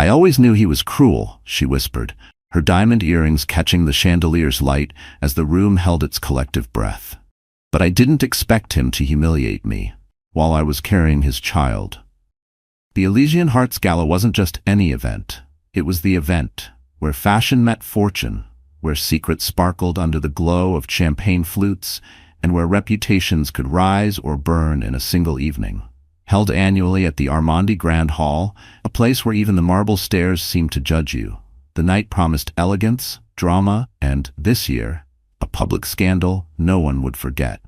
I always knew he was cruel, she whispered, her diamond earrings catching the chandelier's light as the room held its collective breath. But I didn't expect him to humiliate me while I was carrying his child. The Elysian Hearts Gala wasn't just any event. It was the event where fashion met fortune, where secrets sparkled under the glow of champagne flutes, and where reputations could rise or burn in a single evening. Held annually at the Armandi Grand Hall, a place where even the marble stairs seemed to judge you, the night promised elegance, drama, and, this year, a public scandal no one would forget.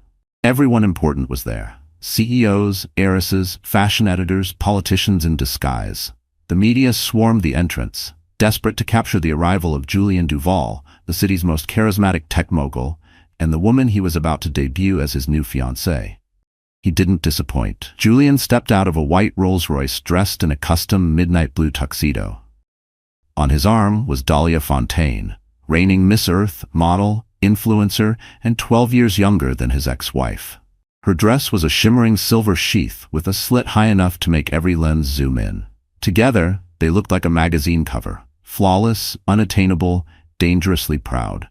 Everyone important was there. CEOs, heiresses, fashion editors, politicians in disguise. The media swarmed the entrance, desperate to capture the arrival of Julien Duval, the city's most charismatic tech mogul, and the woman he was about to debut as his new fiancée. He didn't disappoint. Julien stepped out of a white Rolls-Royce dressed in a custom midnight blue tuxedo. On his arm was Dahlia Fontaine, reigning Miss Earth, model, influencer, and 12 years younger than his ex-wife. Her dress was a shimmering silver sheath with a slit high enough to make every lens zoom in. Together, they looked like a magazine cover, flawless, unattainable, dangerously proud.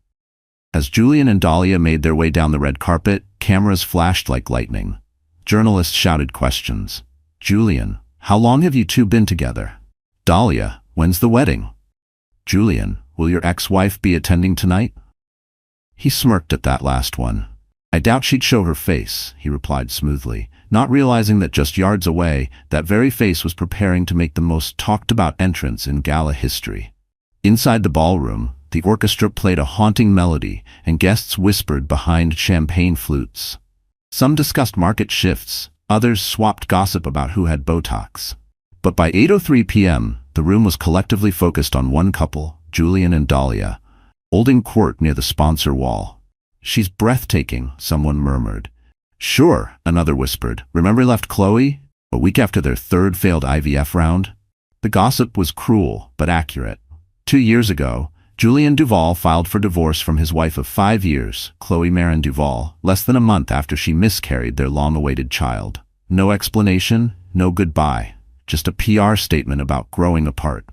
As Julien and Dahlia made their way down the red carpet, cameras flashed like lightning. Journalists shouted questions. Julien, how long have you two been together? Dahlia, when's the wedding? Julien, will your ex-wife be attending tonight? He smirked at that last one. I doubt she'd show her face, he replied smoothly, not realizing that just yards away, that very face was preparing to make the most talked-about entrance in gala history. Inside the ballroom, the orchestra played a haunting melody, and guests whispered behind champagne flutes. Some discussed market shifts, others swapped gossip about who had Botox. But by 8:03 p.m., the room was collectively focused on one couple, Julien and Dahlia, holding court near the sponsor wall. She's breathtaking, someone murmured. Sure, another whispered. Remember left Chloe? A week after their third failed IVF round? The gossip was cruel, but accurate. 2 years ago, Julien Duval filed for divorce from his wife of 5 years, Chloe Marin Duval, less than a month after she miscarried their long-awaited child. No explanation, no goodbye, just a PR statement about growing apart.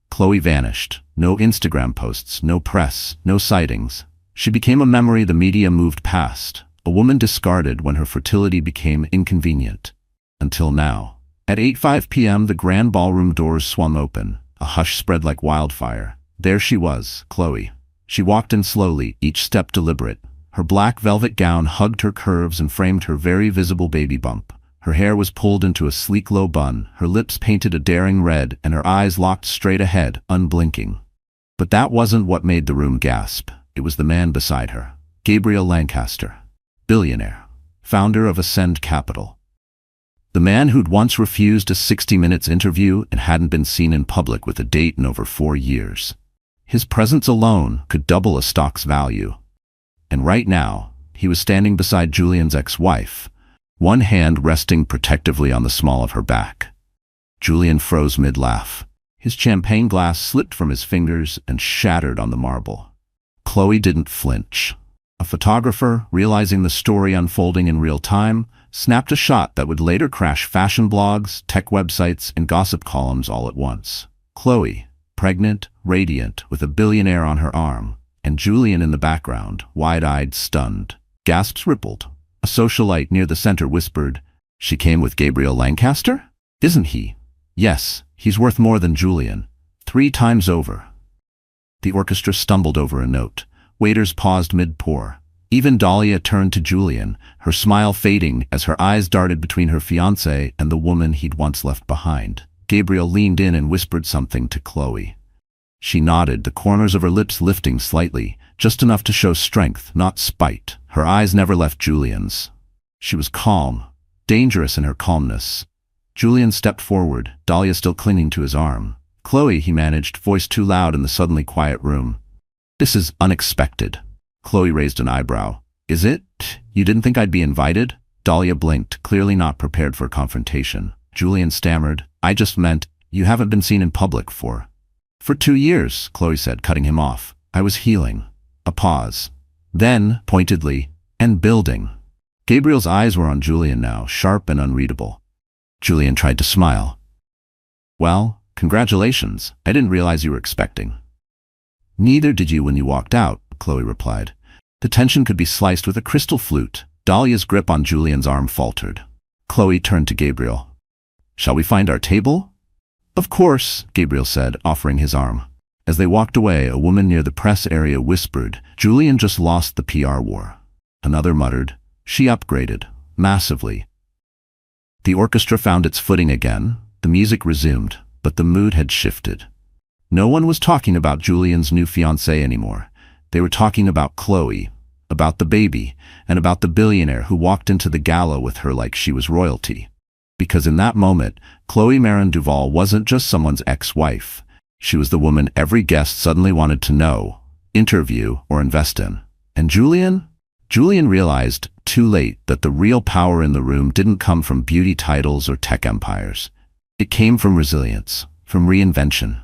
Chloe vanished. No Instagram posts, no press, no sightings. She became a memory the media moved past, a woman discarded when her fertility became inconvenient. Until now. At 8:05 p.m. the grand ballroom doors swung open. A hush spread like wildfire. There she was, Chloe. She walked in slowly, each step deliberate. Her black velvet gown hugged her curves and framed her very visible baby bump. Her hair was pulled into a sleek low bun, her lips painted a daring red, and her eyes locked straight ahead, unblinking. But that wasn't what made the room gasp. It was the man beside her, Gabriel Lancaster, billionaire, founder of Ascend Capital. The man who'd once refused a 60 Minutes interview and hadn't been seen in public with a date in over 4 years. His presence alone could double a stock's value. And right now, he was standing beside Julien's ex-wife, one hand resting protectively on the small of her back. Julien froze mid-laugh. His champagne glass slipped from his fingers and shattered on the marble. Chloe didn't flinch. A photographer, realizing the story unfolding in real time, snapped a shot that would later crash fashion blogs, tech websites, and gossip columns all at once. Chloe, pregnant, radiant, with a billionaire on her arm, and Julien in the background, wide-eyed, stunned. Gasps rippled. A socialite near the center whispered, "She came with Gabriel Lancaster? Isn't he? Yes, he's worth more than Julien. 3 times over." The orchestra stumbled over a note. Waiters paused mid-pour. Even Dahlia turned to Julien, her smile fading as her eyes darted between her fiancé and the woman he'd once left behind. Gabriel leaned in and whispered something to Chloe. She nodded, the corners of her lips lifting slightly, just enough to show strength, not spite. Her eyes never left Julien's. She was calm, dangerous in her calmness. Julien stepped forward, Dahlia still clinging to his arm. "Chloe," he managed, voice too loud in the suddenly quiet room. "This is unexpected." Chloe raised an eyebrow. "Is it? You didn't think I'd be invited?" Dahlia blinked, clearly not prepared for confrontation. Julien stammered, "I just meant, you haven't been seen in public for 2 years, Chloe said, cutting him off. "I was healing." A pause. Then, pointedly, "and building." Gabriel's eyes were on Julien now, sharp and unreadable. Julien tried to smile. "Well, Congratulations, I didn't realize you were expecting. Neither did you when you walked out, Chloe replied. The tension could be sliced with a crystal flute. Dahlia's grip on Julian's arm faltered. Chloe turned to Gabriel. Shall we find our table? Of course, Gabriel said, offering his arm. As they walked away, a woman near the press area whispered, Julian just lost the PR war. Another muttered, she upgraded, massively. The orchestra found its footing again, the music resumed, but the mood had shifted. No one was talking about Julian's new fiancée anymore. They were talking about Chloe, about the baby, and about the billionaire who walked into the gala with her like she was royalty. Because in that moment, Chloe Marin Duval wasn't just someone's ex-wife. She was the woman every guest suddenly wanted to know, interview, or invest in. And Julian? Julian realized, too late, that the real power in the room didn't come from beauty titles or tech empires. It came from resilience, from reinvention,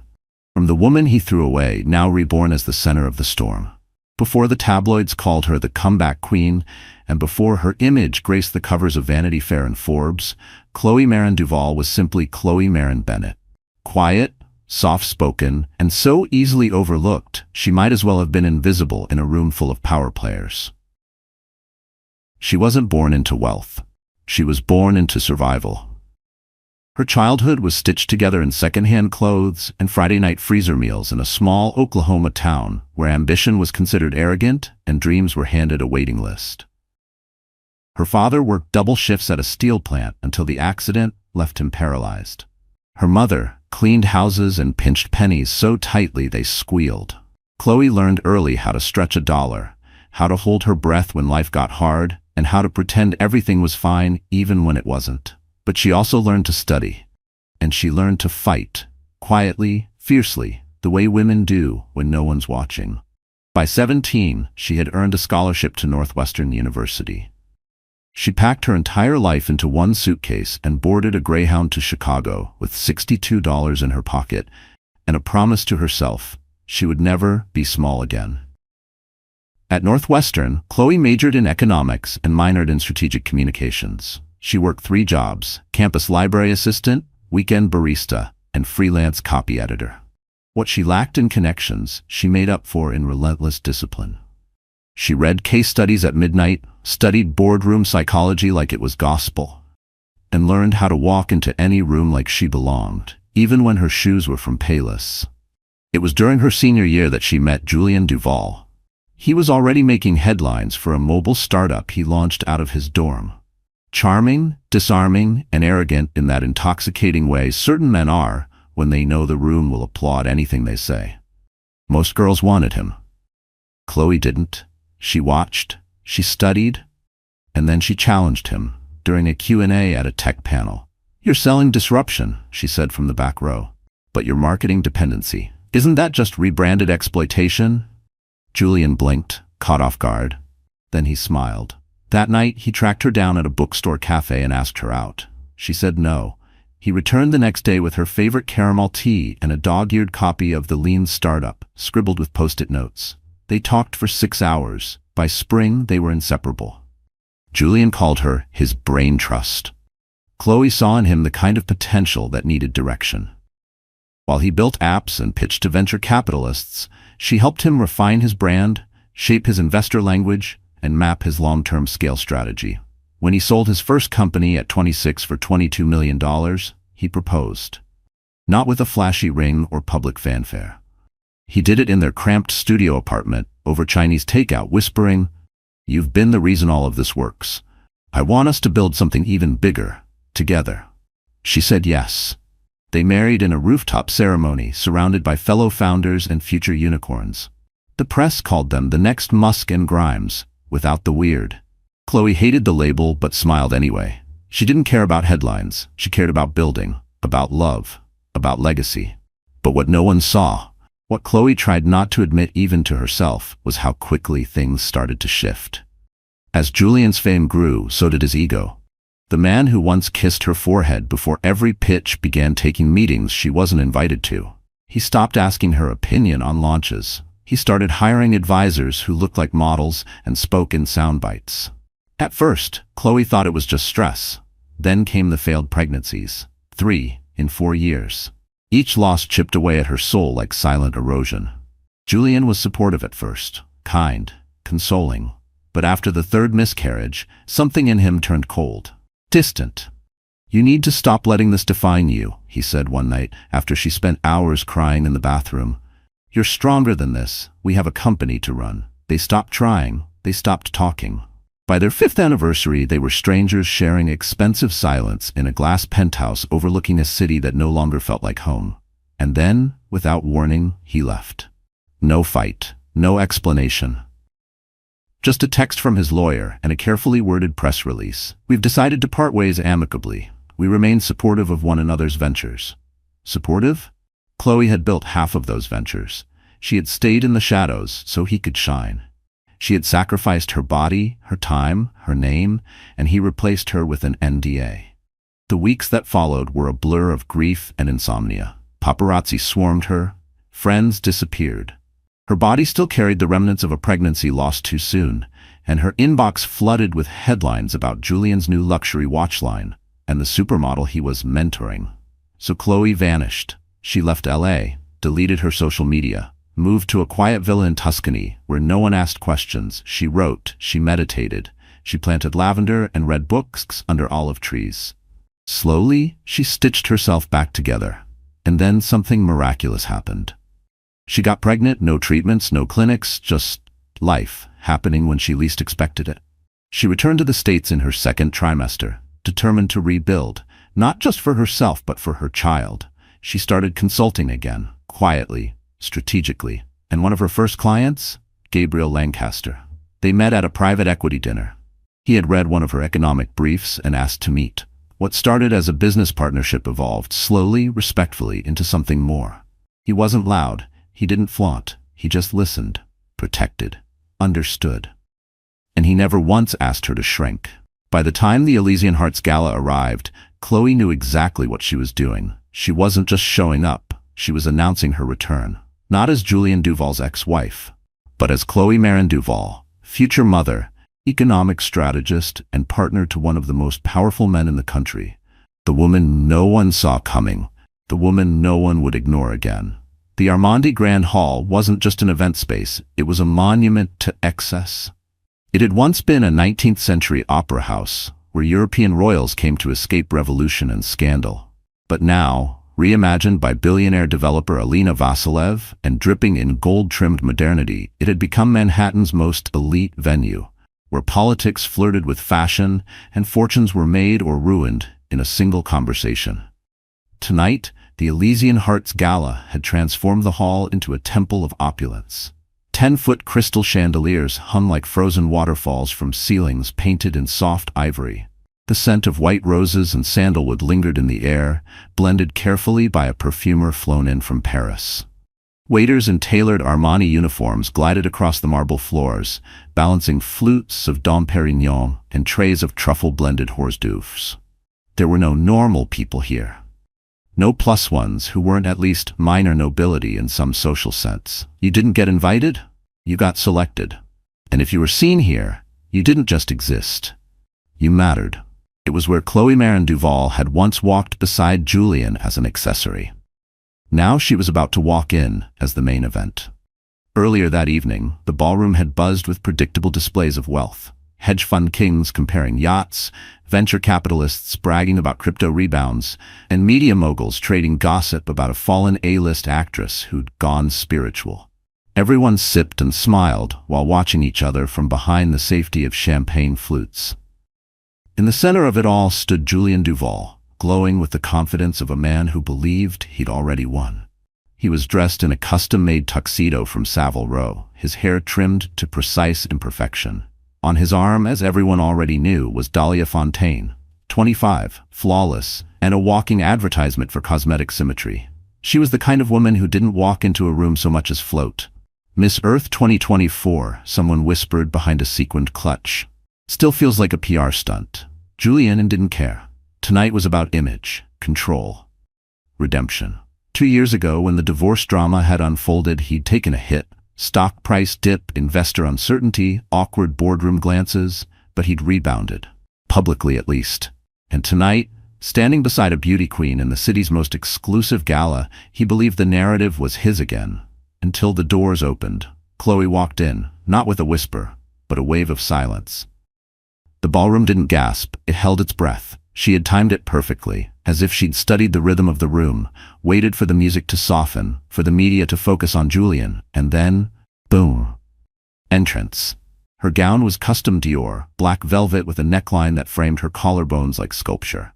from the woman he threw away, now reborn as the center of the storm. Before the tabloids called her the comeback queen, and before her image graced the covers of Vanity Fair and Forbes, Chloe Marin Duval was simply Chloe Marin Bennett. Quiet, soft-spoken, and so easily overlooked, she might as well have been invisible in a room full of power players. She wasn't born into wealth. She was born into survival. Her childhood was stitched together in second-hand clothes and Friday night freezer meals in a small Oklahoma town where ambition was considered arrogant and dreams were handed a waiting list. Her father worked double shifts at a steel plant until the accident left him paralyzed. Her mother cleaned houses and pinched pennies so tightly they squealed. Chloe learned early how to stretch a dollar, how to hold her breath when life got hard, and how to pretend everything was fine even when it wasn't. But she also learned to study, and she learned to fight, quietly, fiercely, the way women do when no one's watching. By 17, she had earned a scholarship to Northwestern University. She packed her entire life into one suitcase and boarded a Greyhound to Chicago with $62 in her pocket and a promise to herself she would never be small again. At Northwestern, Chloe majored in economics and minored in strategic communications. She worked 3 jobs: campus library assistant, weekend barista, and freelance copy editor. What she lacked in connections, she made up for in relentless discipline. She read case studies at midnight, studied boardroom psychology like it was gospel, and learned how to walk into any room like she belonged, even when her shoes were from Payless. It was during her senior year that she met Julian Duval. He was already making headlines for a mobile startup he launched out of his dorm. Charming, disarming, and arrogant in that intoxicating way certain men are when they know the room will applaud anything they say. Most girls wanted him. Chloe didn't. She watched, she studied, and then she challenged him during a Q&A at a tech panel. You're selling disruption, she said from the back row. But you're marketing dependency. Isn't that just rebranded exploitation? Julian blinked, caught off guard. Then he smiled. That night, he tracked her down at a bookstore cafe and asked her out. She said no. He returned the next day with her favorite caramel tea and a dog-eared copy of The Lean Startup, scribbled with post-it notes. They talked for 6 hours. By spring, they were inseparable. Julian called her his brain trust. Chloe saw in him the kind of potential that needed direction. While he built apps and pitched to venture capitalists, she helped him refine his brand, shape his investor language, and map his long-term scale strategy. When he sold his first company at 26 for $22 million, he proposed. Not with a flashy ring or public fanfare. He did it in their cramped studio apartment over Chinese takeout, whispering, "You've been the reason all of this works. I want us to build something even bigger, together." She said yes. They married in a rooftop ceremony surrounded by fellow founders and future unicorns. The press called them the next Musk and Grimes, without the weird. Chloe hated the label but smiled anyway. She didn't care about headlines. She cared about building, about love, about legacy. But what no one saw, what Chloe tried not to admit even to herself, was how quickly things started to shift. As Julian's fame grew, so did his ego. The man who once kissed her forehead before every pitch began taking meetings she wasn't invited to. He stopped asking her opinion on launches. He started hiring advisors who looked like models and spoke in sound bites. At first, Chloe thought it was just stress. Then came the failed pregnancies. 3 in 4 years. Each loss chipped away at her soul like silent erosion. Julian was supportive at first, kind, consoling. But after the third miscarriage, something in him turned cold, distant. "You need to stop letting this define you," he said one night after she spent hours crying in the bathroom. "You're stronger than this. We have a company to run." They stopped trying. They stopped talking. By their 5th anniversary, they were strangers sharing expensive silence in a glass penthouse overlooking a city that no longer felt like home. And then, without warning, he left. No fight, no explanation. Just a text from his lawyer and a carefully worded press release. "We've decided to part ways amicably. We remain supportive of one another's ventures." Supportive? Chloe had built half of those ventures. She had stayed in the shadows so he could shine. She had sacrificed her body, her time, her name, and he replaced her with an NDA. The weeks that followed were a blur of grief and insomnia. Paparazzi swarmed her. Friends disappeared. Her body still carried the remnants of a pregnancy lost too soon, and her inbox flooded with headlines about Julian's new luxury watch line and the supermodel he was mentoring. So Chloe vanished. She left LA, deleted her social media, moved to a quiet villa in Tuscany where no one asked questions. She wrote, she meditated, she planted lavender and read books under olive trees. Slowly, she stitched herself back together. And then something miraculous happened. She got pregnant, no treatments, no clinics, just life happening when she least expected it. She returned to the States in her 2nd trimester, determined to rebuild, not just for herself but for her child. She started consulting again, quietly, strategically, and one of her first clients, Gabriel Lancaster. They met at a private equity dinner. He had read one of her economic briefs and asked to meet. What started as a business partnership evolved slowly, respectfully, into something more. He wasn't loud, he didn't flaunt, he just listened, protected, understood. And he never once asked her to shrink. By the time the Elysian Hearts Gala arrived, Chloe knew exactly what she was doing. She wasn't just showing up, she was announcing her return. Not as Julian Duval's ex-wife, but as Chloe Marin Duval, future mother, economic strategist, and partner to one of the most powerful men in the country. The woman no one saw coming, the woman no one would ignore again. The Armandi Grand Hall wasn't just an event space, it was a monument to excess. It had once been a 19th century opera house, where European royals came to escape revolution and scandal. But now, reimagined by billionaire developer Alina Vasilev and dripping in gold-trimmed modernity, it had become Manhattan's most elite venue, where politics flirted with fashion and fortunes were made or ruined in a single conversation. Tonight, the Elysian Hearts Gala had transformed the hall into a temple of opulence. 10-foot crystal chandeliers hung like frozen waterfalls from ceilings painted in soft ivory. The scent of white roses and sandalwood lingered in the air, blended carefully by a perfumer flown in from Paris. Waiters in tailored Armani uniforms glided across the marble floors, balancing flutes of Dom Perignon and trays of truffle-blended hors d'oeuvres. There were no normal people here. No plus ones who weren't at least minor nobility in some social sense. You didn't get invited, you got selected. And if you were seen here, you didn't just exist. You mattered. It was where Chloe Marin Duval had once walked beside Julian as an accessory. Now she was about to walk in as the main event. Earlier that evening, the ballroom had buzzed with predictable displays of wealth. Hedge fund kings comparing yachts, venture capitalists bragging about crypto rebounds, and media moguls trading gossip about a fallen A-list actress who'd gone spiritual. Everyone sipped and smiled while watching each other from behind the safety of champagne flutes. In the center of it all stood Julian Duval, glowing with the confidence of a man who believed he'd already won. He was dressed in a custom-made tuxedo from Savile Row, his hair trimmed to precise imperfection. On his arm, as everyone already knew, was Dahlia Fontaine, 25, flawless, and a walking advertisement for cosmetic symmetry. She was the kind of woman who didn't walk into a room so much as float. "Miss Earth 2024, someone whispered behind a sequined clutch. Still feels like a PR stunt. Julian didn't care. Tonight was about image, control, redemption. 2 years ago, when the divorce drama had unfolded, he'd taken a hit. Stock price dip, investor uncertainty, awkward boardroom glances, but he'd rebounded. Publicly at least. And tonight, Standing beside a beauty queen in the city's most exclusive gala, he believed the narrative was his again. Until the doors opened. Chloe walked in, not with a whisper, but a wave of silence. The ballroom didn't gasp, it held its breath. She had timed it perfectly, as if she'd studied the rhythm of the room, waited for the music to soften, for the media to focus on Julian, and then, boom. Entrance. Her gown was custom Dior, black velvet with a neckline that framed her collarbones like sculpture.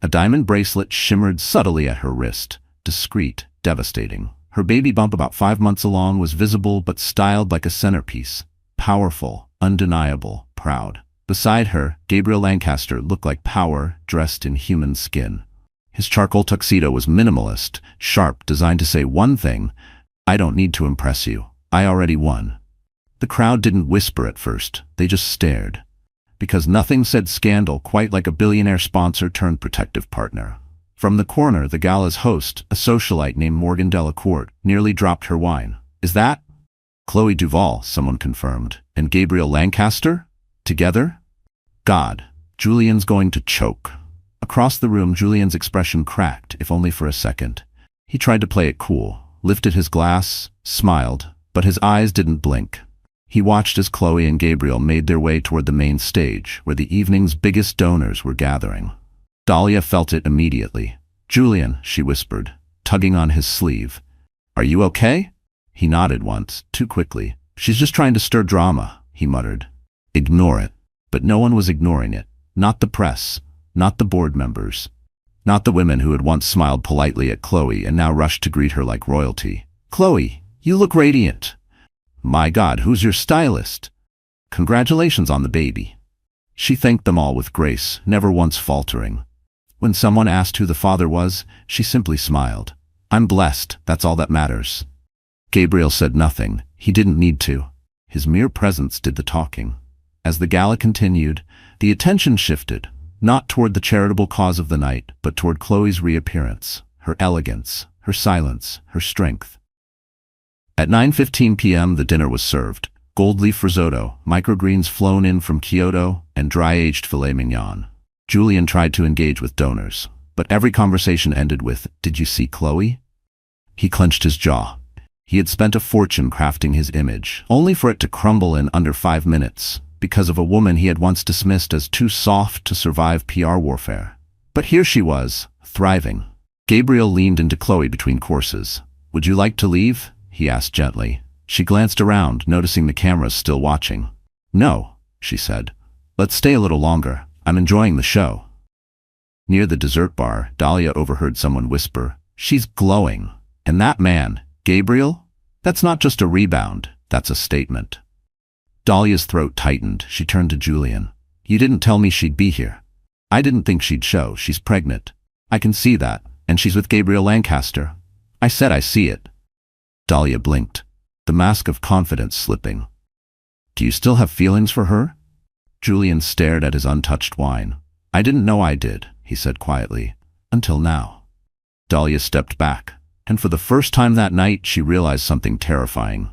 A diamond bracelet shimmered subtly at her wrist, discreet, devastating. Her baby bump about 5 months along was visible but styled like a centerpiece. Powerful, undeniable, proud. Beside her, Gabriel Lancaster looked like power dressed in human skin. His charcoal tuxedo was minimalist, sharp, designed to say one thing: I don't need to impress you. I already won. The crowd didn't whisper at first, they just stared. Because nothing said scandal quite like a billionaire sponsor turned protective partner. From the corner, the gala's host, a socialite named Morgan Delacourt, nearly dropped her wine. Is that Chloe Duval? Someone confirmed. And Gabriel Lancaster? Together? God, Julian's going to choke. Across the room, Julian's expression cracked, if only for a second. He tried to play it cool, lifted his glass, smiled, but his eyes didn't blink. He watched as Chloe and Gabriel made their way toward the main stage, where the evening's biggest donors were gathering. Dahlia felt it immediately. Julian, she whispered, tugging on his sleeve. Are you okay? He nodded once, too quickly. She's just trying to stir drama, he muttered. Ignore it. But no one was ignoring it. Not the press, not the board members, not the women who had once smiled politely at Chloe and now rushed to greet her like royalty. Chloe, you look radiant. My God, who's your stylist? Congratulations on the baby. She thanked them all with grace, never once faltering. When someone asked who the father was, she simply smiled. I'm blessed, that's all that matters. Gabriel said nothing. He didn't need to. His mere presence did the talking. As the gala continued, the attention shifted, not toward the charitable cause of the night, but toward Chloe's reappearance, her elegance, her silence, her strength. At 9:15 p.m. the dinner was served. Gold leaf risotto, microgreens flown in from Kyoto, and dry-aged filet mignon. Julian tried to engage with donors, but every conversation ended with, "Did you see Chloe?" He clenched his jaw. He had spent a fortune crafting his image, only for it to crumble in under 5 minutes, because of a woman he had once dismissed as too soft to survive PR warfare. But here she was, thriving. Gabriel leaned into Chloe between courses. Would you like to leave? He asked gently. She glanced around, noticing the cameras still watching. No, she said. Let's stay a little longer. I'm enjoying the show. Near the dessert bar, Dahlia overheard someone whisper, She's glowing. And that man, Gabriel? That's not just a rebound, that's a statement. Dahlia's throat tightened. She turned to Julian. You didn't tell me she'd be here. I didn't think she'd show. She's pregnant. I can see that. And she's with Gabriel Lancaster. I said I see it. Dahlia blinked, the mask of confidence slipping. Do you still have feelings for her? Julian stared at his untouched wine. I didn't know I did, he said quietly. Until now. Dahlia stepped back, and for the first time that night she realized something terrifying.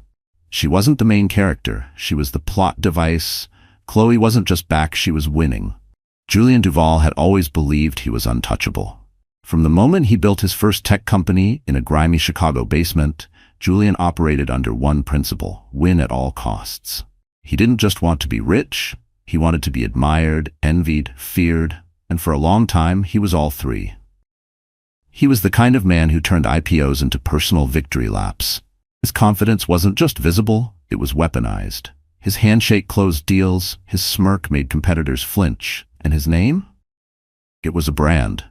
She wasn't the main character, she was the plot device. Chloe wasn't just back, she was winning. Julian Duval had always believed he was untouchable. From the moment he built his first tech company in a grimy Chicago basement, Julian operated under one principle: win at all costs. He didn't just want to be rich, he wanted to be admired, envied, feared, and for a long time he was all three. He was the kind of man who turned IPOs into personal victory laps. His confidence wasn't just visible, it was weaponized. His handshake closed deals, his smirk made competitors flinch, and his name? It was a brand.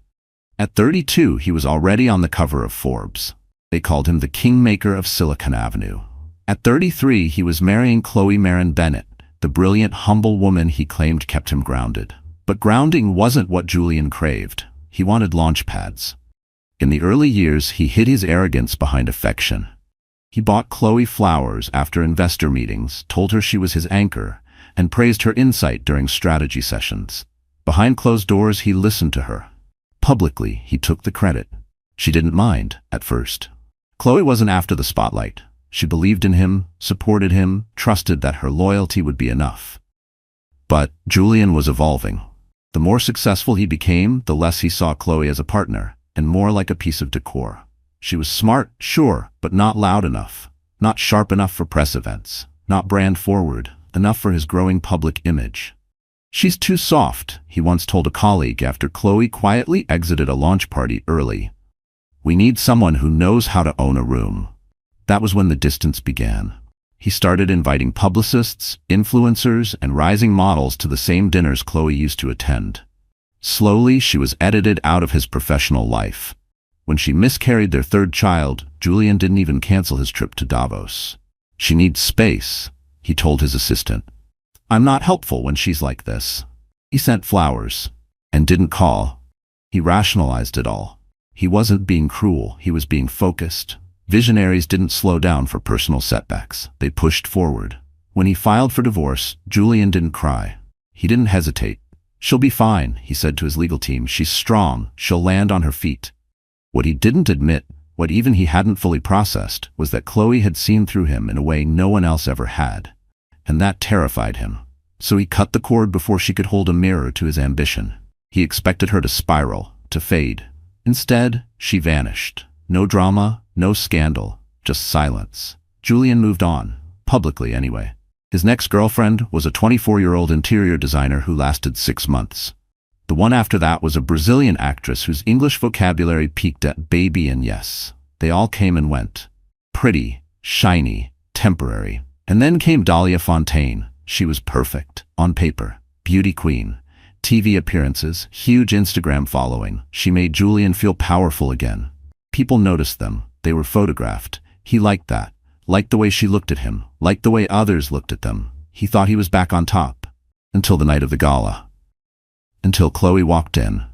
At 32, he was already on the cover of Forbes. They called him the kingmaker of Silicon Avenue. At 33, he was marrying Chloe Marin Bennett, the brilliant, humble woman he claimed kept him grounded. But grounding wasn't what Julian craved. He wanted launch pads. In the early years, he hid his arrogance behind affection. He bought Chloe flowers after investor meetings, told her she was his anchor, and praised her insight during strategy sessions. Behind closed doors, he listened to her. Publicly, he took the credit. She didn't mind, at first. Chloe wasn't after the spotlight. She believed in him, supported him, trusted that her loyalty would be enough. But Julian was evolving. The more successful he became, the less he saw Chloe as a partner, and more like a piece of decor. She was smart, sure, but not loud enough. Not sharp enough for press events. Not brand forward enough for his growing public image. "She's too soft," he once told a colleague after Chloe quietly exited a launch party early. "We need someone who knows how to own a room." That was when the distance began. He started inviting publicists, influencers, and rising models to the same dinners Chloe used to attend. Slowly, she was edited out of his professional life. When she miscarried their third child, Julian didn't even cancel his trip to Davos. "She needs space," he told his assistant. "I'm not helpful when she's like this." He sent flowers and didn't call. He rationalized it all. He wasn't being cruel, he was being focused. Visionaries didn't slow down for personal setbacks. They pushed forward. When he filed for divorce, Julian didn't cry. He didn't hesitate. "She'll be fine," he said to his legal team. "She's strong. She'll land on her feet." What he didn't admit, what even he hadn't fully processed, was that Chloe had seen through him in a way no one else ever had. And that terrified him. So he cut the cord before she could hold a mirror to his ambition. He expected her to spiral, to fade. Instead, she vanished. No drama, no scandal, just silence. Julian moved on, publicly anyway. His next girlfriend was a 24-year-old interior designer who lasted 6 months. The one after that was a Brazilian actress whose English vocabulary peaked at baby and yes. They all came and went. Pretty, shiny, temporary. And then came Dahlia Fontaine. She was perfect, on paper, beauty queen. TV appearances, huge Instagram following. She made Julian feel powerful again. People noticed them. They were photographed. He liked that. Liked the way she looked at him. Liked the way others looked at them. He thought he was back on top. Until the night of the gala. Until Chloe walked in,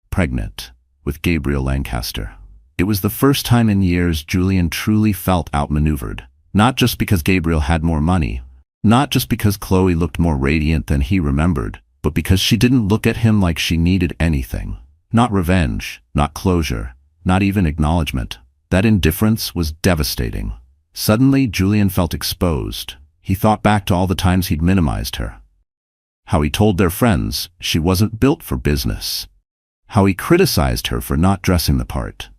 pregnant, with Gabriel Lancaster. It was the first time in years Julian truly felt outmaneuvered. Not just because Gabriel had more money. Not just because Chloe looked more radiant than he remembered, but because she didn't look at him like she needed anything. Not revenge, not closure, not even acknowledgement. That indifference was devastating. Suddenly, Julian felt exposed. He thought back to all the times he'd minimized her. How he told their friends she wasn't built for business. How he criticized her for not dressing the part.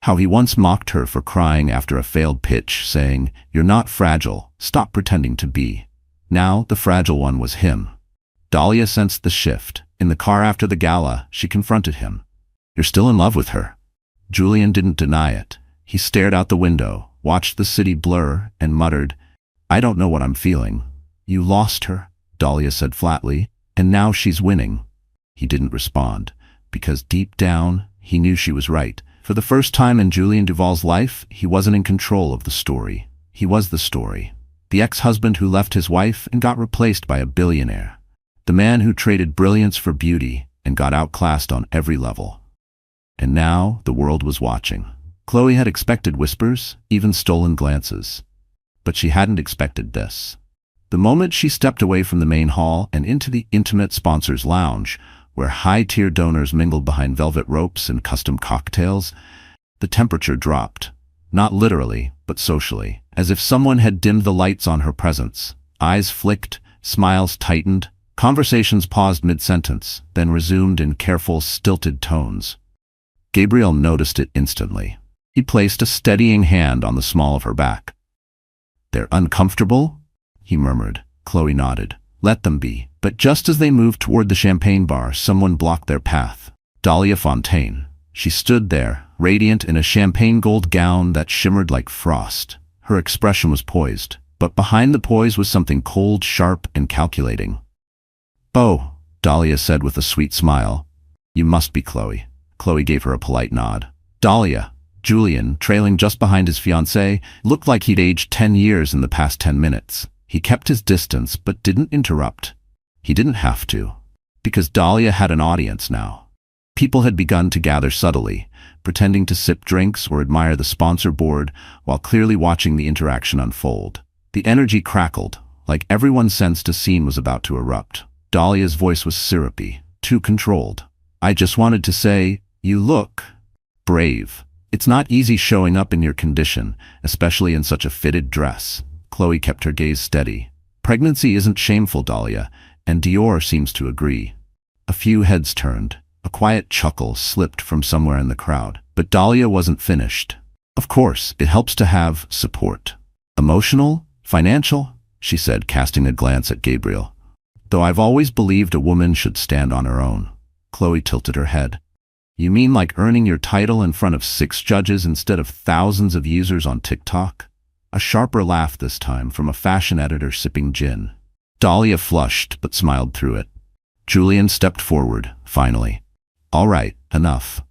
How he once mocked her for crying after a failed pitch, saying, "You're not fragile, stop pretending to be." Now, the fragile one was him. Dahlia sensed the shift. In the car after the gala, she confronted him. "You're still in love with her." Julian didn't deny it. He stared out the window, watched the city blur, and muttered, "I don't know what I'm feeling." "You lost her," Dahlia said flatly, "and now she's winning." He didn't respond, because deep down, he knew she was right. For the first time in Julian Duval's life, he wasn't in control of the story. He was the story. The ex-husband who left his wife and got replaced by a billionaire. The man who traded brilliance for beauty and got outclassed on every level. And now, the world was watching. Chloe had expected whispers, even stolen glances. But she hadn't expected this. The moment she stepped away from the main hall and into the intimate sponsors' lounge, where high-tier donors mingled behind velvet ropes and custom cocktails, the temperature dropped. Not literally, but socially, as if someone had dimmed the lights on her presence. Eyes flicked, smiles tightened, conversations paused mid-sentence, then resumed in careful, stilted tones. Gabriel noticed it instantly. He placed a steadying hand on the small of her back. "They're uncomfortable?" he murmured. Chloe nodded. "Let them be." But just as they moved toward the champagne bar, someone blocked their path. Dahlia Fontaine. She stood there, radiant in a champagne gold gown that shimmered like frost. Her expression was poised, but behind the poise was something cold, sharp, and calculating. "Oh," Dahlia said with a sweet smile. "You must be Chloe." Chloe gave her a polite nod. Dahlia. Julian, trailing just behind his fiancée, looked like he'd aged 10 years in the past 10 minutes. He kept his distance, but didn't interrupt. He didn't have to, because Dahlia had an audience now. People had begun to gather subtly, pretending to sip drinks or admire the sponsor board while clearly watching the interaction unfold. The energy crackled, like everyone sensed a scene was about to erupt. Dahlia's voice was syrupy, too controlled. "I just wanted to say, you look brave. It's not easy showing up in your condition, especially in such a fitted dress." Chloe kept her gaze steady. "Pregnancy isn't shameful, Dahlia, and Dior seems to agree." A few heads turned. A quiet chuckle slipped from somewhere in the crowd. But Dahlia wasn't finished. Of course, it helps to have support. Emotional? Financial? She said, casting a glance at Gabriel. Though I've always believed a woman should stand on her own. Chloe tilted her head. You mean like earning your title in front of 6 judges instead of thousands of users on TikTok? A sharper laugh this time from a fashion editor sipping gin. Dahlia flushed but smiled through it. Julian stepped forward, finally. All right, enough.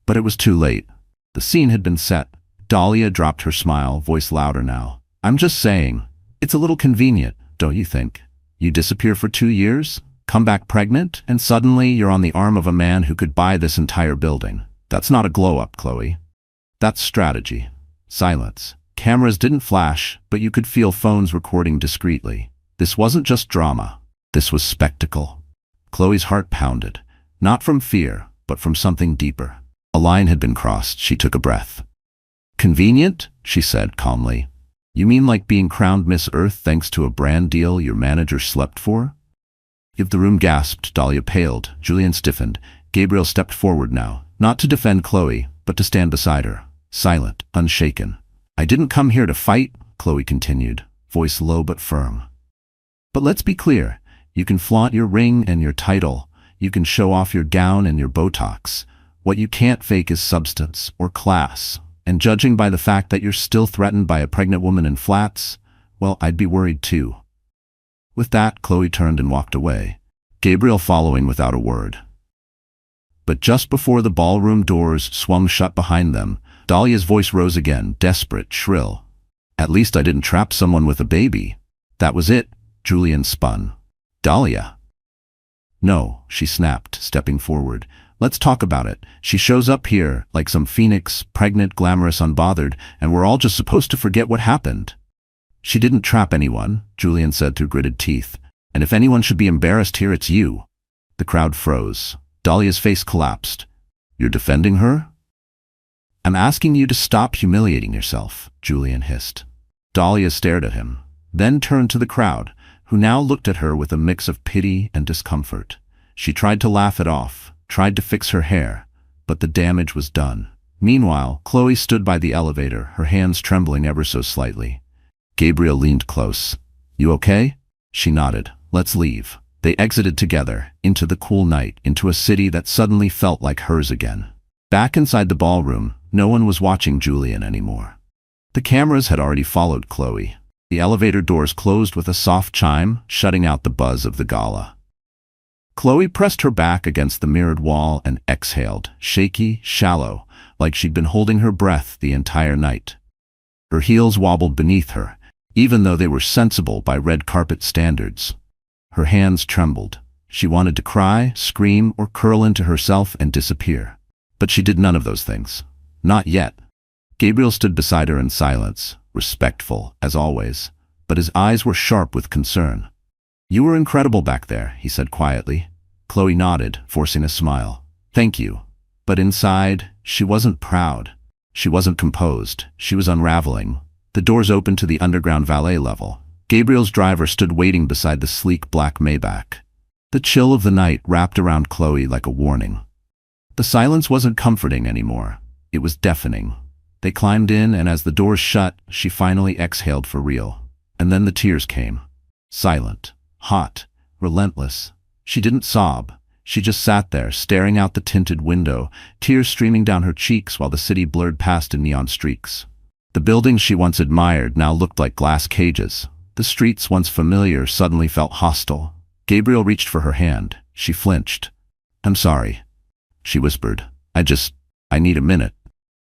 But it was too late. The scene had been set. Dahlia dropped her smile, voice louder now. I'm just saying, it's a little convenient, don't you think? You disappear for 2 years, come back pregnant, and suddenly you're on the arm of a man who could buy this entire building. That's not a glow-up, Chloe. That's strategy. Silence. Cameras didn't flash, but you could feel phones recording discreetly. This wasn't just drama. This was spectacle. Chloe's heart pounded, not from fear, but from something deeper. A line had been crossed. She took a breath. Convenient? She said calmly. You mean like being crowned Miss Earth thanks to a brand deal your manager slept for? If the room gasped, Dahlia paled. Julian stiffened. Gabriel stepped forward now, not to defend Chloe, but to stand beside her, silent, unshaken. I didn't come here to fight, Chloe continued, voice low but firm. But let's be clear. You can flaunt your ring and your title. You can show off your gown and your Botox. What you can't fake is substance or class. And judging by the fact that you're still threatened by a pregnant woman in flats, well, I'd be worried too. With that, Chloe turned and walked away, Gabriel following without a word. But just before the ballroom doors swung shut behind them, Dahlia's voice rose again, desperate, shrill. At least I didn't trap someone with a baby. That was it, Julian spun. Dahlia. No, she snapped, stepping forward. Let's talk about it. She shows up here, like some phoenix, pregnant, glamorous, unbothered, and we're all just supposed to forget what happened. She didn't trap anyone, Julian said through gritted teeth. And if anyone should be embarrassed here, it's you. The crowd froze. Dahlia's face collapsed. You're defending her? I'm asking you to stop humiliating yourself, Julian hissed. Dahlia stared at him, then turned to the crowd, who now looked at her with a mix of pity and discomfort. She tried to laugh it off, tried to fix her hair, but the damage was done. Meanwhile, Chloe stood by the elevator, her hands trembling ever so slightly. Gabriel leaned close. You okay? She nodded. Let's leave. They exited together, into the cool night, into a city that suddenly felt like hers again. Back inside the ballroom, no one was watching Julian anymore. The cameras had already followed Chloe. The elevator doors closed with a soft chime, shutting out the buzz of the gala. Chloe pressed her back against the mirrored wall and exhaled, shaky, shallow, like she'd been holding her breath the entire night. Her heels wobbled beneath her, even though they were sensible by red carpet standards. Her hands trembled. She wanted to cry, scream, or curl into herself and disappear. But she did none of those things. Not yet. Gabriel stood beside her in silence, respectful, as always, but his eyes were sharp with concern. You were incredible back there, he said quietly. Chloe nodded, forcing a smile. Thank you. But inside, she wasn't proud. She wasn't composed. She was unraveling. The doors opened to the underground valet level. Gabriel's driver stood waiting beside the sleek black Maybach. The chill of the night wrapped around Chloe like a warning. The silence wasn't comforting anymore. It was deafening. They climbed in, and as the doors shut, she finally exhaled for real. And then the tears came. Silent, hot, relentless. She didn't sob. She just sat there, staring out the tinted window, tears streaming down her cheeks while the city blurred past in neon streaks. The buildings she once admired now looked like glass cages. The streets, once familiar, suddenly felt hostile. Gabriel reached for her hand. She flinched. I'm sorry, she whispered. I need a minute.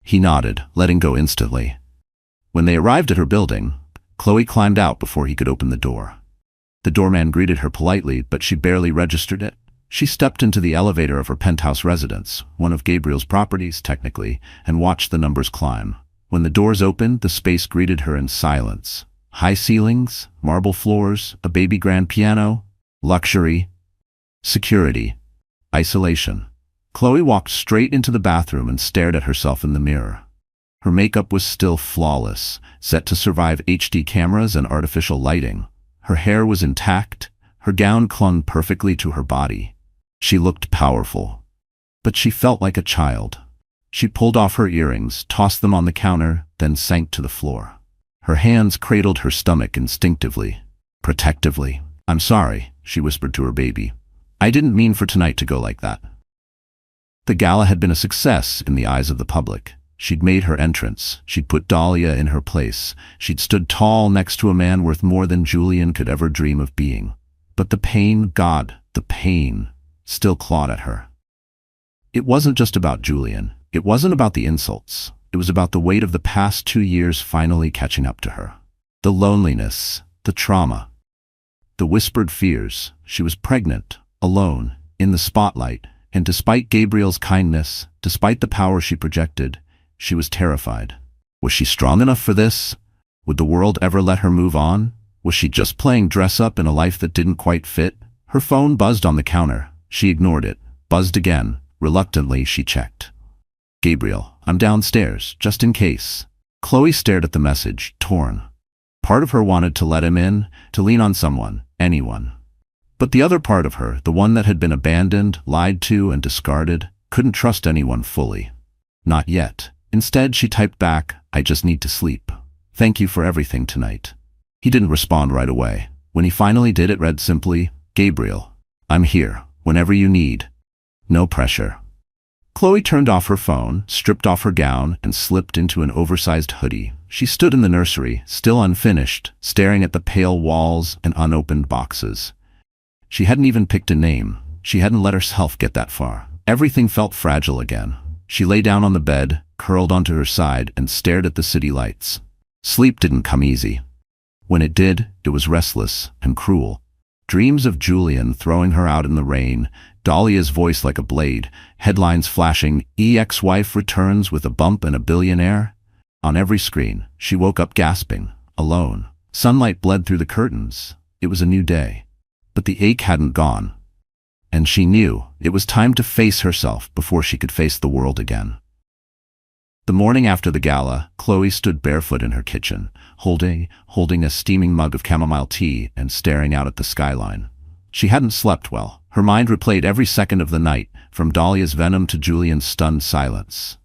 He nodded, letting go instantly. When they arrived at her building, Chloe climbed out before he could open the door. The doorman greeted her politely, but she barely registered it. She stepped into the elevator of her penthouse residence, one of Gabriel's properties, technically, and watched the numbers climb. When the doors opened, the space greeted her in silence. High ceilings, marble floors, a baby grand piano, luxury, security, isolation. Chloe walked straight into the bathroom and stared at herself in the mirror. Her makeup was still flawless, set to survive HD cameras and artificial lighting. Her hair was intact. Her gown clung perfectly to her body. She looked powerful, but she felt like a child. She pulled off her earrings, tossed them on the counter, then sank to the floor. Her hands cradled her stomach instinctively, protectively. "I'm sorry," she whispered to her baby. "I didn't mean for tonight to go like that." The gala had been a success in the eyes of the public. She'd made her entrance. She'd put Dahlia in her place. She'd stood tall next to a man worth more than Julian could ever dream of being. But the pain, God, the pain, still clawed at her. It wasn't just about Julian. It wasn't about the insults. It was about the weight of the past 2 years finally catching up to her. The loneliness, the trauma, the whispered fears. She was pregnant, alone, in the spotlight, and despite Gabriel's kindness, despite the power she projected, she was terrified. Was she strong enough for this? Would the world ever let her move on? Was she just playing dress-up in a life that didn't quite fit? Her phone buzzed on the counter. She ignored it. Buzzed again. Reluctantly, she checked. "Gabriel, I'm downstairs, just in case." Chloe stared at the message, torn. Part of her wanted to let him in, to lean on someone, anyone. But the other part of her, the one that had been abandoned, lied to, and discarded, couldn't trust anyone fully. Not yet. Instead, she typed back, "I just need to sleep. Thank you for everything tonight." He didn't respond right away. When he finally did, it read simply, "Gabriel, I'm here, whenever you need. No pressure." Chloe turned off her phone, stripped off her gown, and slipped into an oversized hoodie. She stood in the nursery, still unfinished, staring at the pale walls and unopened boxes. She hadn't even picked a name. She hadn't let herself get that far. Everything felt fragile again. She lay down on the bed, curled onto her side, and stared at the city lights. Sleep didn't come easy. When it did, it was restless and cruel. Dreams of Julian throwing her out in the rain, Dahlia's voice like a blade, headlines flashing, "Ex-wife returns with a bump and a billionaire." On every screen, she woke up gasping, alone. Sunlight bled through the curtains. It was a new day. But the ache hadn't gone. And she knew it was time to face herself before she could face the world again. The morning after the gala, Chloe stood barefoot in her kitchen, holding a steaming mug of chamomile tea and staring out at the skyline. She hadn't slept well. Her mind replayed every second of the night, from Dahlia's venom to Julian's stunned silence.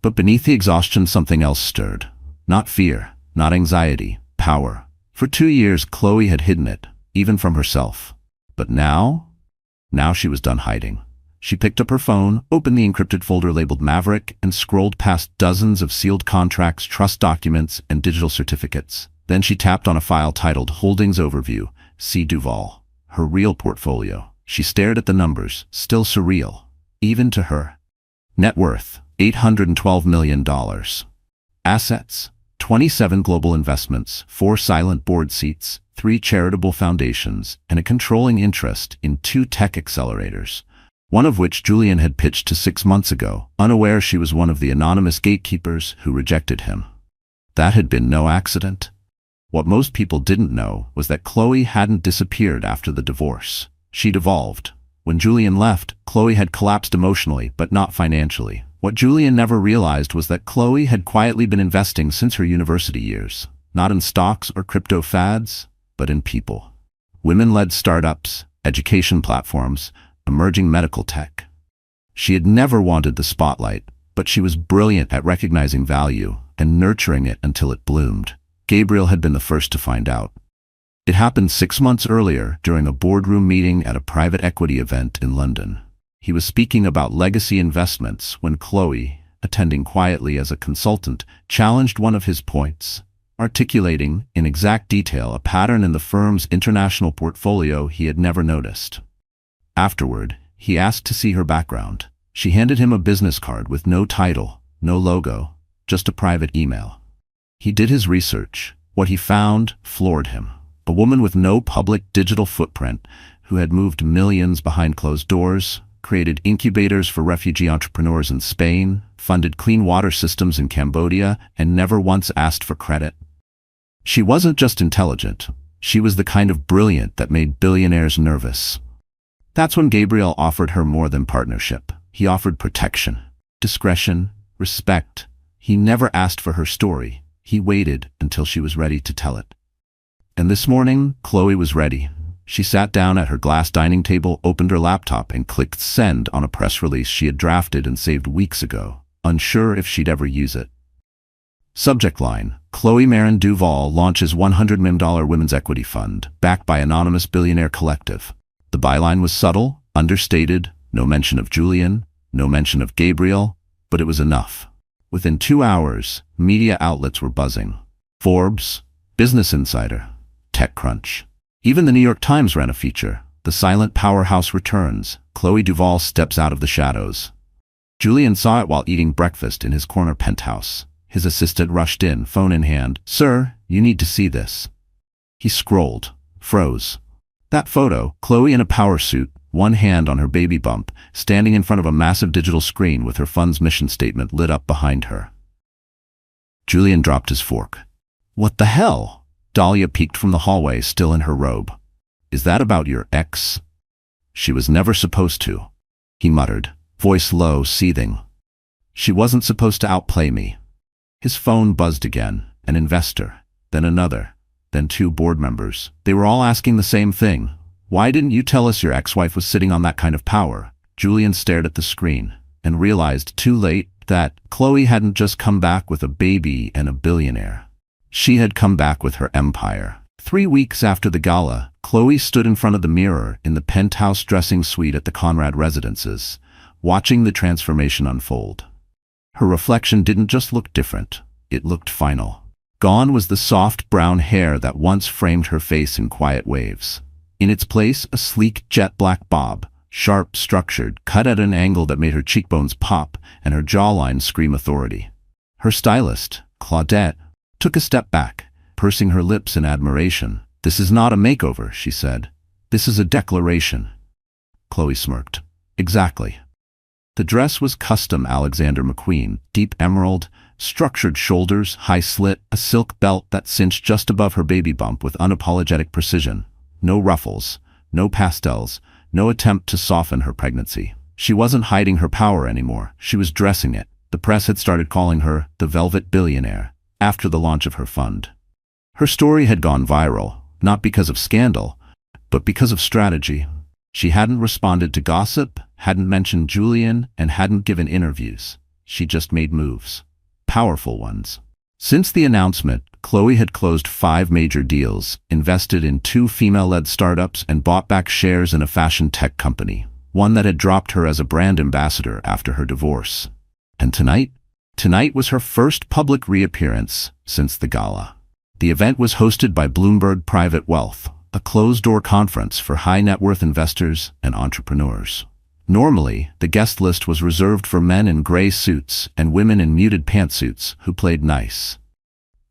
But beneath the exhaustion, something else stirred. Not fear, not anxiety, power. For 2 years, Chloe had hidden it, even from herself. But now she was done hiding. She picked up her phone, opened the encrypted folder labeled Maverick, and scrolled past dozens of sealed contracts, trust documents, and digital certificates. Then she tapped on a file titled Holdings Overview, C. Duval, her real portfolio. She stared at the numbers, still surreal, even to her. Net worth, $812 million. Assets, 27 global investments, 4 silent board seats, 3 charitable foundations, and a controlling interest in 2 tech accelerators, one of which Julian had pitched to 6 months ago, unaware she was one of the anonymous gatekeepers who rejected him. That had been no accident. What most people didn't know was that Chloe hadn't disappeared after the divorce. She'd evolved. When Julian left, Chloe had collapsed emotionally, but not financially. What Julian never realized was that Chloe had quietly been investing since her university years, not in stocks or crypto fads, but in people. Women-led startups, education platforms, emerging medical tech. She had never wanted the spotlight, but she was brilliant at recognizing value and nurturing it until it bloomed. Gabriel had been the first to find out. It happened 6 months earlier during a boardroom meeting at a private equity event in London. He was speaking about legacy investments when Chloe, attending quietly as a consultant, challenged one of his points, articulating in exact detail a pattern in the firm's international portfolio he had never noticed. Afterward, he asked to see her background. She handed him a business card with no title, no logo, just a private email. He did his research. What he found floored him. A woman with no public digital footprint who had moved millions behind closed doors, created incubators for refugee entrepreneurs in Spain, funded clean water systems in Cambodia, and never once asked for credit. She wasn't just intelligent. She was the kind of brilliant that made billionaires nervous. That's when Gabriel offered her more than partnership. He offered protection, discretion, respect. He never asked for her story. He waited until she was ready to tell it. And this morning, Chloe was ready. She sat down at her glass dining table, opened her laptop, and clicked send on a press release she had drafted and saved weeks ago, unsure if she'd ever use it. Subject line: Chloe Marin Duval launches $100 million women's equity fund, backed by anonymous billionaire collective. The byline was subtle, understated, no mention of Julian, no mention of Gabriel, but it was enough. Within 2 hours, media outlets were buzzing. Forbes, Business Insider, TechCrunch. Even the New York Times ran a feature. The silent powerhouse returns. Chloe Duval steps out of the shadows. Julian saw it while eating breakfast in his corner penthouse. His assistant rushed in, phone in hand. "Sir, you need to see this." He scrolled, froze. That photo, Chloe in a power suit, one hand on her baby bump, standing in front of a massive digital screen with her fund's mission statement lit up behind her. Julian dropped his fork. "What the hell?" Dahlia peeked from the hallway, still in her robe. "Is that about your ex?" "She was never supposed to," he muttered, voice low, seething. "She wasn't supposed to outplay me." His phone buzzed again. An investor, then another, then 2 board members. They were all asking the same thing. "Why didn't you tell us your ex-wife was sitting on that kind of power?" Julian stared at the screen and realized too late that Chloe hadn't just come back with a baby and a billionaire. She had come back with her empire. 3 weeks after the gala, Chloe stood in front of the mirror in the penthouse dressing suite at the Conrad residences, watching the transformation unfold. Her reflection didn't just look different, it looked final. Gone was the soft brown hair that once framed her face in quiet waves. In its place, a sleek jet-black bob, sharp, structured, cut at an angle that made her cheekbones pop and her jawline scream authority. Her stylist, Claudette, took a step back, pursing her lips in admiration. "This is not a makeover," she said. "This is a declaration." Chloe smirked. "Exactly." The dress was custom Alexander McQueen, deep emerald, structured shoulders, high slit, a silk belt that cinched just above her baby bump with unapologetic precision. No ruffles, no pastels, no attempt to soften her pregnancy. She wasn't hiding her power anymore, she was dressing it. The press had started calling her the Velvet Billionaire after the launch of her fund. Her story had gone viral, not because of scandal, but because of strategy. She hadn't responded to gossip, hadn't mentioned Julian, and hadn't given interviews. She just made moves. Powerful ones. Since the announcement, Chloe had closed 5 major deals, invested in 2 female-led startups, and bought back shares in a fashion tech company, one that had dropped her as a brand ambassador after her divorce. And tonight? Tonight was her first public reappearance since the gala. The event was hosted by Bloomberg Private Wealth, a closed-door conference for high-net-worth investors and entrepreneurs. Normally, the guest list was reserved for men in gray suits and women in muted pantsuits who played nice.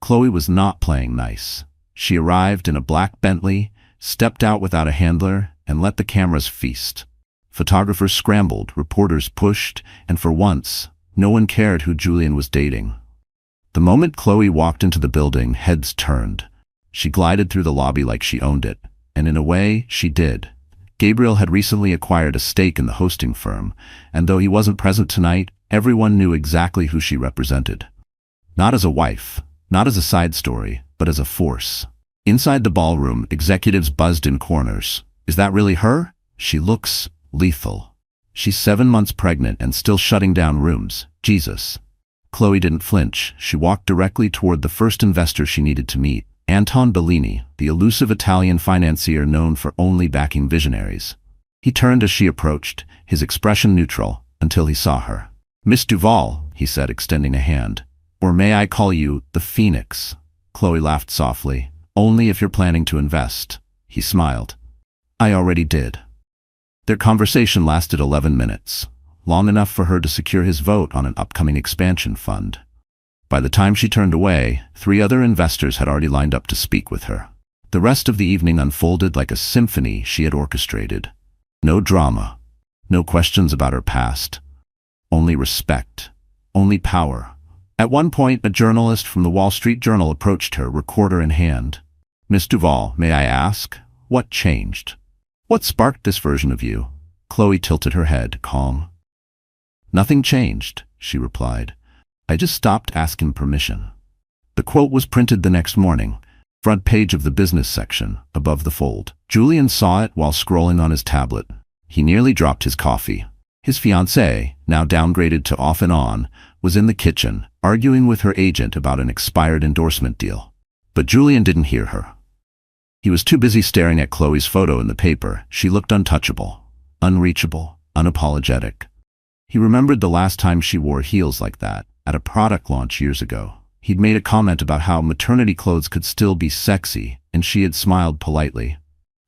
Chloe was not playing nice. She arrived in a black Bentley, stepped out without a handler, and let the cameras feast. Photographers scrambled, reporters pushed, and for once, no one cared who Julian was dating. The moment Chloe walked into the building, heads turned. She glided through the lobby like she owned it, and in a way, she did. Gabriel had recently acquired a stake in the hosting firm, and though he wasn't present tonight, everyone knew exactly who she represented. Not as a wife, not as a side story, but as a force. Inside the ballroom, executives buzzed in corners. "Is that really her? She looks lethal. She's 7 months pregnant and still shutting down rooms. Jesus." Chloe didn't flinch. She walked directly toward the first investor she needed to meet. Anton Bellini, the elusive Italian financier known for only backing visionaries. He turned as she approached, his expression neutral, until he saw her. "Miss Duval," he said, extending a hand. "Or may I call you the Phoenix?" Chloe laughed softly. "Only if you're planning to invest." He smiled. "I already did." Their conversation lasted 11 minutes, long enough for her to secure his vote on an upcoming expansion fund. By the time she turned away, 3 other investors had already lined up to speak with her. The rest of the evening unfolded like a symphony she had orchestrated. No drama, no questions about her past. Only respect, only power. At one point, a journalist from the Wall Street Journal approached her, recorder in hand. "Miss Duval, may I ask, what changed? What sparked this version of you?" Chloe tilted her head, calm. "Nothing changed," she replied. "I just stopped asking permission." The quote was printed the next morning. Front page of the business section, above the fold. Julian saw it while scrolling on his tablet. He nearly dropped his coffee. His fiancée, now downgraded to off and on, was in the kitchen, arguing with her agent about an expired endorsement deal. But Julian didn't hear her. He was too busy staring at Chloe's photo in the paper. She looked untouchable, unreachable, unapologetic. He remembered the last time she wore heels like that, at a product launch years ago. He'd made a comment about how maternity clothes could still be sexy, and she had smiled politely.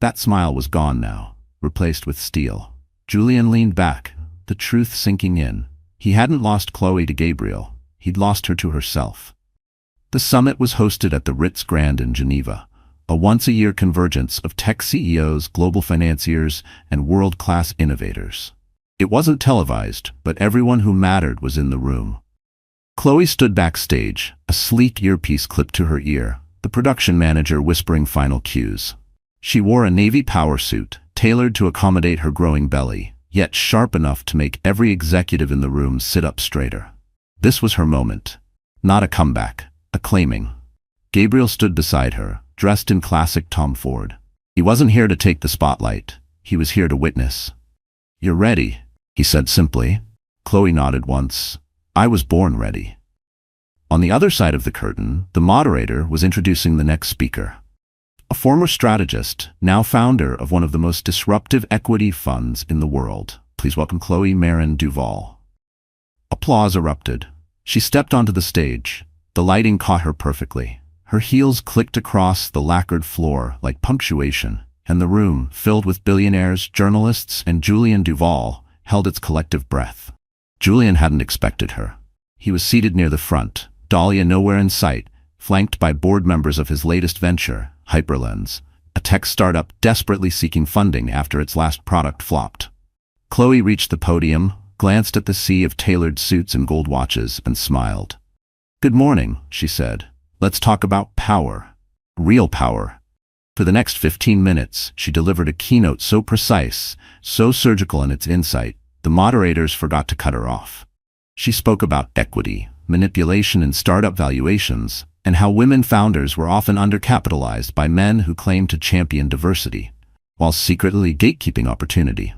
That smile was gone now, replaced with steel. Julian leaned back, the truth sinking in. He hadn't lost Chloe to Gabriel. He'd lost her to herself. The summit was hosted at the Ritz Grand in Geneva, a once-a-year convergence of tech CEOs, global financiers, and world-class innovators. It wasn't televised, but everyone who mattered was in the room. Chloe stood backstage, a sleek earpiece clipped to her ear, the production manager whispering final cues. She wore a navy power suit, tailored to accommodate her growing belly, yet sharp enough to make every executive in the room sit up straighter. This was her moment. Not a comeback, a claiming. Gabriel stood beside her, dressed in classic Tom Ford. He wasn't here to take the spotlight. He was here to witness. "You're ready," he said simply. Chloe nodded once. "I was born ready." On the other side of the curtain, the moderator was introducing the next speaker. A former strategist, now founder of one of the most disruptive equity funds in the world. Please welcome Chloe Marin Duval. Applause erupted. She stepped onto the stage. The lighting caught her perfectly. Her heels clicked across the lacquered floor like punctuation, and the room, filled with billionaires, journalists, and Julian Duval, held its collective breath. Julian hadn't expected her. He was seated near the front, Dahlia nowhere in sight, flanked by board members of his latest venture, Hyperlens, a tech startup desperately seeking funding after its last product flopped. Chloe reached the podium, glanced at the sea of tailored suits and gold watches, and smiled. "Good morning," she said. "Let's talk about power. Real power." For the next 15 minutes, she delivered a keynote so precise, so surgical in its insight, the moderators forgot to cut her off. She spoke about equity, manipulation in startup valuations, and how women founders were often undercapitalized by men who claimed to champion diversity, while secretly gatekeeping opportunity.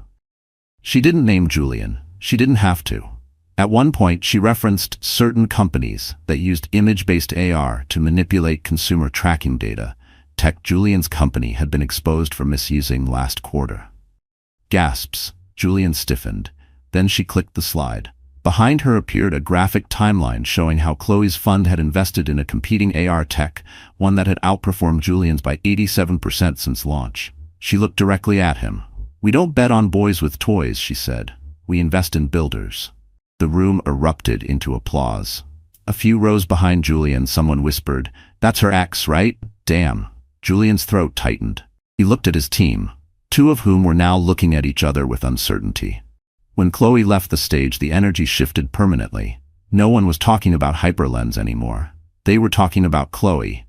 She didn't name Julian. She didn't have to. At one point, she referenced certain companies that used image-based AR to manipulate consumer tracking data. Tech Julian's company had been exposed for misusing last quarter. Gasps. Julian stiffened. Then she clicked the slide. Behind her appeared a graphic timeline showing how Chloe's fund had invested in a competing AR tech, one that had outperformed Julian's by 87% since launch. She looked directly at him. "We don't bet on boys with toys," she said. "We invest in builders." The room erupted into applause. A few rows behind Julian, someone whispered, "That's her ex, right? Damn." Julian's throat tightened. He looked at his team, two of whom were now looking at each other with uncertainty. When Chloe left the stage, the energy shifted permanently. No one was talking about Hyperlens anymore. They were talking about Chloe.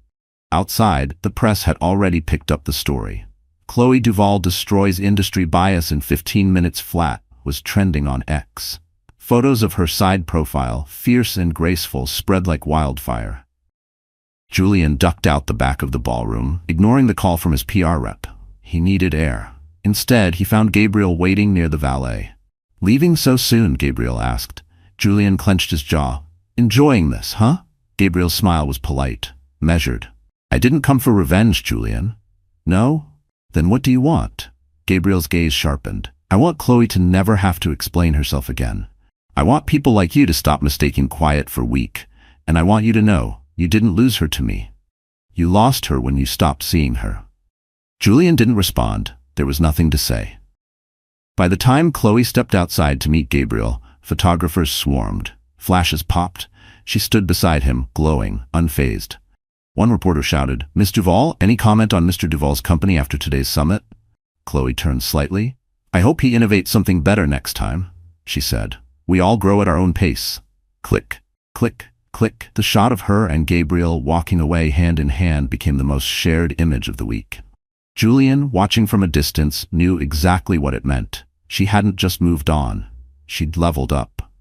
Outside, the press had already picked up the story. "Chloe Duval destroys industry bias in 15 minutes flat," was trending on X. Photos of her side profile, fierce and graceful, spread like wildfire. Julian ducked out the back of the ballroom, ignoring the call from his PR rep. He needed air. Instead, he found Gabriel waiting near the valet. "Leaving so soon?" Gabriel asked. Julian clenched his jaw. "Enjoying this, huh?" Gabriel's smile was polite, measured. "I didn't come for revenge, Julian." "No? Then what do you want?" Gabriel's gaze sharpened. "I want Chloe to never have to explain herself again. I want people like you to stop mistaking quiet for weak. And I want you to know, you didn't lose her to me. You lost her when you stopped seeing her." Julian didn't respond. There was nothing to say. By the time Chloe stepped outside to meet Gabriel, photographers swarmed. Flashes popped. She stood beside him, glowing, unfazed. One reporter shouted, "Miss Duval, any comment on Mr. Duval's company after today's summit?" Chloe turned slightly. "I hope he innovates something better next time," she said. "We all grow at our own pace." Click, click, click. The shot of her and Gabriel walking away hand in hand became the most shared image of the week. Julian, watching from a distance, knew exactly what it meant. She hadn't just moved on. She'd leveled up.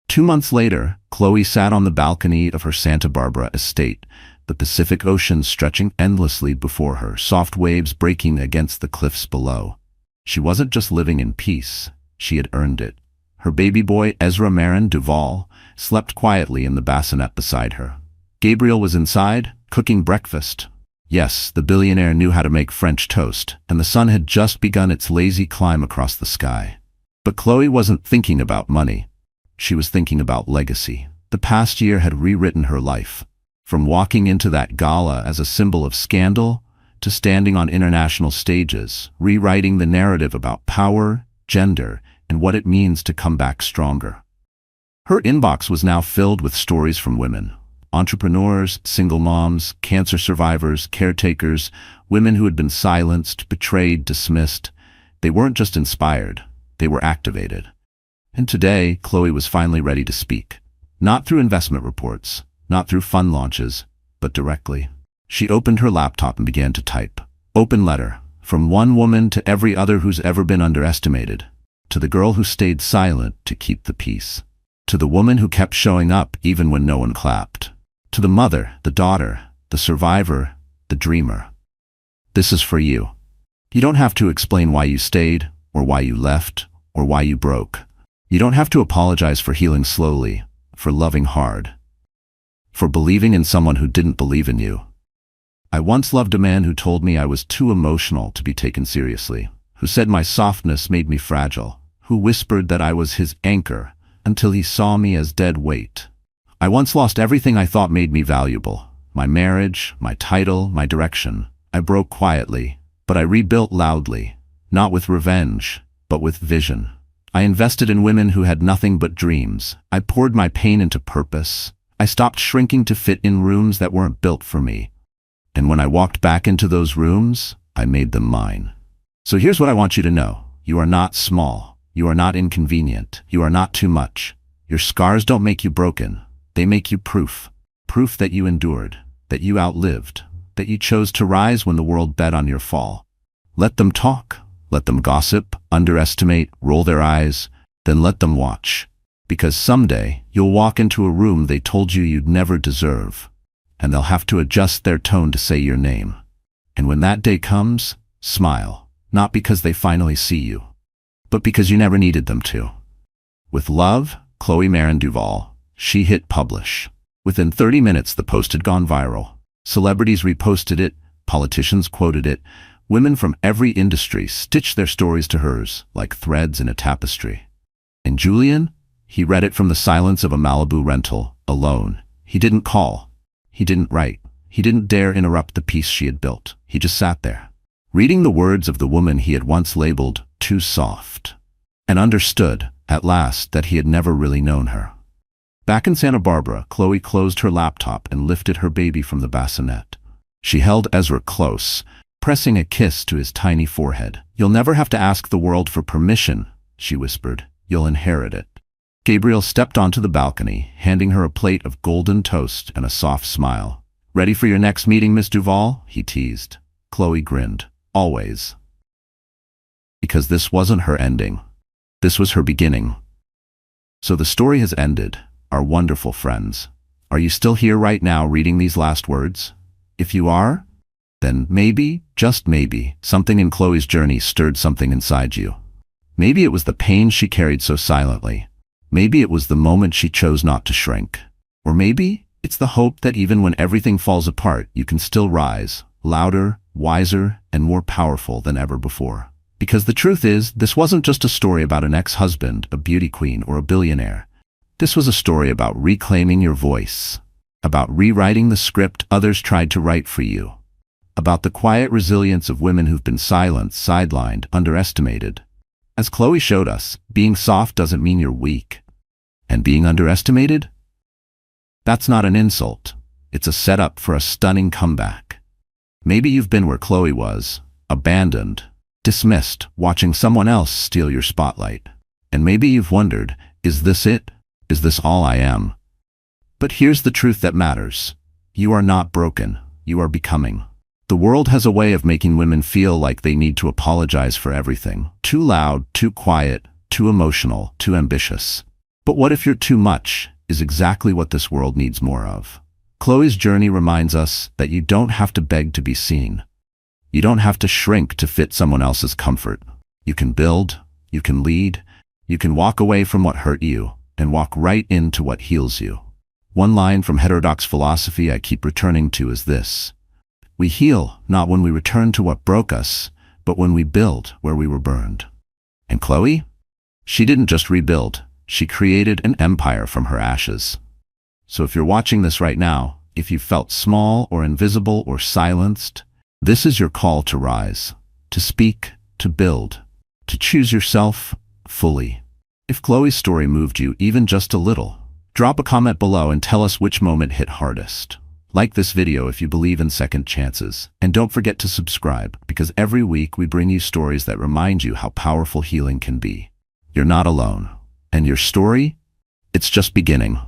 2 months later, Chloe sat on the balcony of her Santa Barbara estate, the Pacific Ocean stretching endlessly before her, soft waves breaking against the cliffs below. She wasn't just living in peace, she had earned it. Her baby boy, Ezra Marin Duval, slept quietly in the bassinet beside her. Gabriel was inside, cooking breakfast. Yes, the billionaire knew how to make French toast, and the sun had just begun its lazy climb across the sky. But Chloe wasn't thinking about money. She was thinking about legacy. The past year had rewritten her life. From walking into that gala as a symbol of scandal, to standing on international stages, rewriting the narrative about power, gender, and what it means to come back stronger. Her inbox was now filled with stories from women. Entrepreneurs, single moms, cancer survivors, caretakers, women who had been silenced, betrayed, dismissed. They weren't just inspired, they were activated. And today, Chloe was finally ready to speak. Not through investment reports, not through fund launches, but directly. She opened her laptop and began to type. Open letter. From one woman to every other who's ever been underestimated. To the girl who stayed silent to keep the peace. To the woman who kept showing up even when no one clapped. To the mother, the daughter, the survivor, the dreamer. This is for you. You don't have to explain why you stayed, or why you left, or why you broke. You don't have to apologize for healing slowly, for loving hard, for believing in someone who didn't believe in you. I once loved a man who told me I was too emotional to be taken seriously, who said my softness made me fragile, who whispered that I was his anchor until he saw me as dead weight. I once lost everything I thought made me valuable. My marriage, my title, my direction. I broke quietly, but I rebuilt loudly, not with revenge, but with vision. I invested in women who had nothing but dreams. I poured my pain into purpose. I stopped shrinking to fit in rooms that weren't built for me. And when I walked back into those rooms, I made them mine. So here's what I want you to know. You are not small. You are not inconvenient. You are not too much. Your scars don't make you broken. They make you proof. Proof that you endured, that you outlived, that you chose to rise when the world bet on your fall. Let them talk. Let them gossip, underestimate, roll their eyes, then let them watch. Because someday, you'll walk into a room they told you you'd never deserve, and they'll have to adjust their tone to say your name. And when that day comes, smile, not because they finally see you, but because you never needed them to. With love, Chloe Marin Duval. She hit publish. Within 30 minutes, the post had gone viral. Celebrities reposted it, politicians quoted it, women from every industry stitched their stories to hers like threads in a tapestry. And Julian? He read it from the silence of a Malibu rental, alone. He didn't call. He didn't write. He didn't dare interrupt the peace she had built. He just sat there, reading the words of the woman he had once labeled too soft, and understood, at last, that he had never really known her. Back in Santa Barbara, Chloe closed her laptop and lifted her baby from the bassinet. She held Ezra close, pressing a kiss to his tiny forehead. You'll never have to ask the world for permission, she whispered. You'll inherit it. Gabriel stepped onto the balcony, handing her a plate of golden toast and a soft smile. Ready for your next meeting, Miss Duval? He teased. Chloe grinned. Always. Because this wasn't her ending. This was her beginning. So the story has ended, our wonderful friends. Are you still here right now reading these last words? If you are, then maybe, just maybe, something in Chloe's journey stirred something inside you. Maybe it was the pain she carried so silently. Maybe it was the moment she chose not to shrink. Or maybe it's the hope that even when everything falls apart, you can still rise, louder, wiser, and more powerful than ever before. Because the truth is, this wasn't just a story about an ex-husband, a beauty queen, or a billionaire. This was a story about reclaiming your voice, about rewriting the script others tried to write for you, about the quiet resilience of women who've been silenced, sidelined, underestimated. As Chloe showed us, being soft doesn't mean you're weak. And being underestimated? That's not an insult. It's a setup for a stunning comeback. Maybe you've been where Chloe was, abandoned, dismissed, watching someone else steal your spotlight. And maybe you've wondered, is this it? Is this all I am? But here's the truth that matters. You are not broken. You are becoming. The world has a way of making women feel like they need to apologize for everything. Too loud, too quiet, too emotional, too ambitious. But what if you're too much is exactly what this world needs more of. Chloe's journey reminds us that you don't have to beg to be seen. You don't have to shrink to fit someone else's comfort. You can build, you can lead, you can walk away from what hurt you and walk right into what heals you. One line from heterodox philosophy I keep returning to is this: we heal not when we return to what broke us, but when we build where we were burned. And Chloe? She didn't just rebuild, she created an empire from her ashes. So if you're watching this right now, if you felt small or invisible or silenced, this is your call to rise, to speak, to build, to choose yourself fully. If Chloe's story moved you even just a little, drop a comment below and tell us which moment hit hardest. Like this video if you believe in second chances. And don't forget to subscribe, because every week we bring you stories that remind you how powerful healing can be. You're not alone. And your story? It's just beginning.